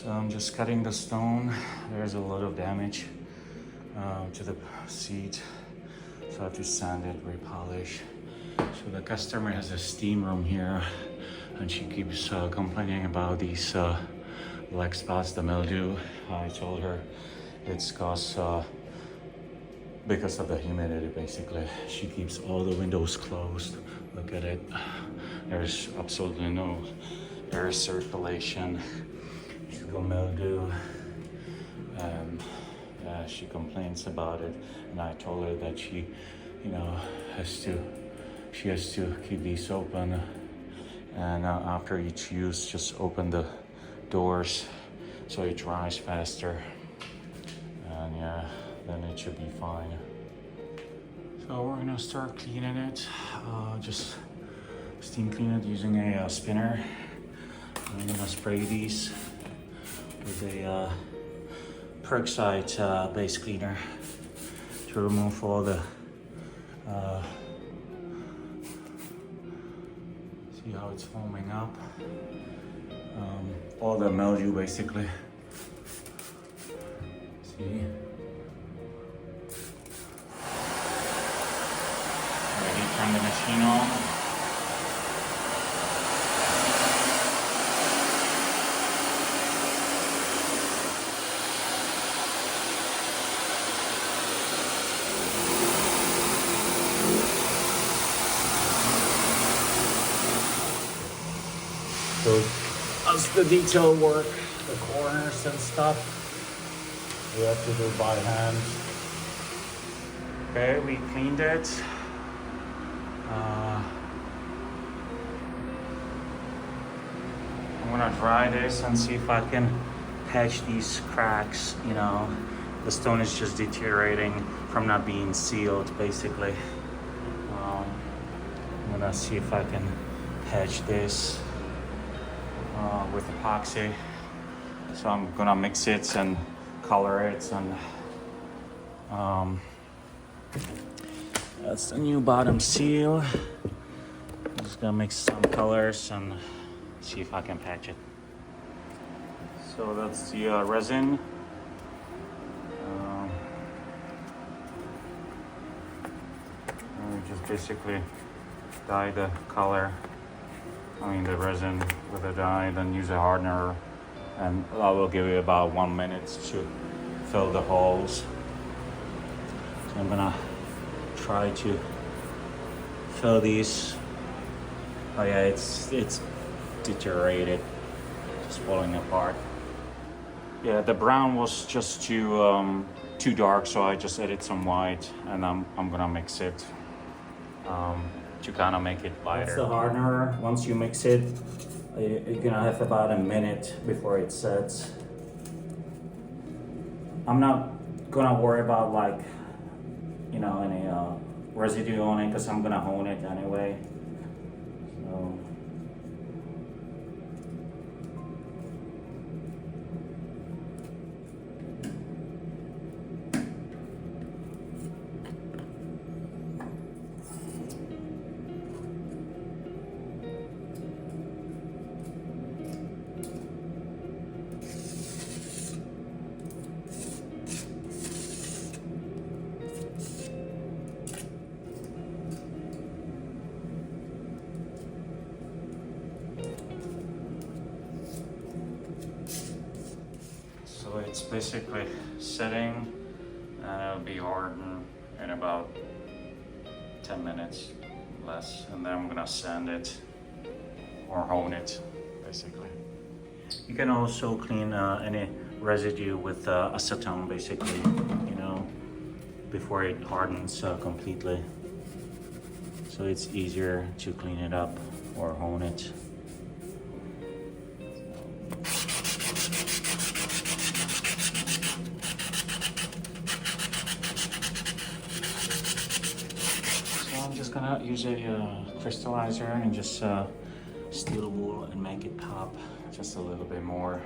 So I'm just cutting the stone. There's a lot of damage to the seat, so I have to sand it, repolish. So the customer has a steam room here, and she keeps complaining about these black spots, the mildew. I told her it's caused because of the humidity, basically. She keeps all the windows closed. Look at it. There's absolutely no air circulation. She's got mildew. She complains about it, and I told her that she, has to keep these open, and after each use, just open the doors so it dries faster, and then it should be fine. So we're gonna start cleaning it. Just steam clean it using a spinner. I'm gonna spray these with a peroxide base cleaner to remove all the see how it's foaming up, all the mildew basically. See, ready, turn the machine on. So that's the detail work, the corners and stuff, we have to do by hand. Okay, we cleaned it. I'm gonna dry this and see if I can patch these cracks. The stone is just deteriorating from not being sealed, basically. I'm gonna see if I can patch this with epoxy. So I'm gonna mix it and color it, and that's the new bottom seal. I'm just gonna mix some colors and see if I can patch it. So that's the resin. And we just basically dye the color, the resin with a dye, then use a hardener, and I will give you about 1 minute to fill the holes. So I'm gonna try to fill these. Oh yeah, it's deteriorated, just falling apart. Yeah, the brown was just too dark, so I just added some white, and I'm gonna mix it to kind of make it lighter. That's the hardener. Once you mix it, you're gonna have about a minute before it sets. I'm not gonna worry about any residue on it, because I'm gonna hone it anyway. So it's basically setting, and it'll be hardened in about 10 minutes, less, and then I'm gonna sand it or hone it, basically. You can also clean any residue with acetone, basically, before it hardens completely. So it's easier to clean it up or hone it. I'm just gonna use a crystallizer and just steel wool and make it pop just a little bit more.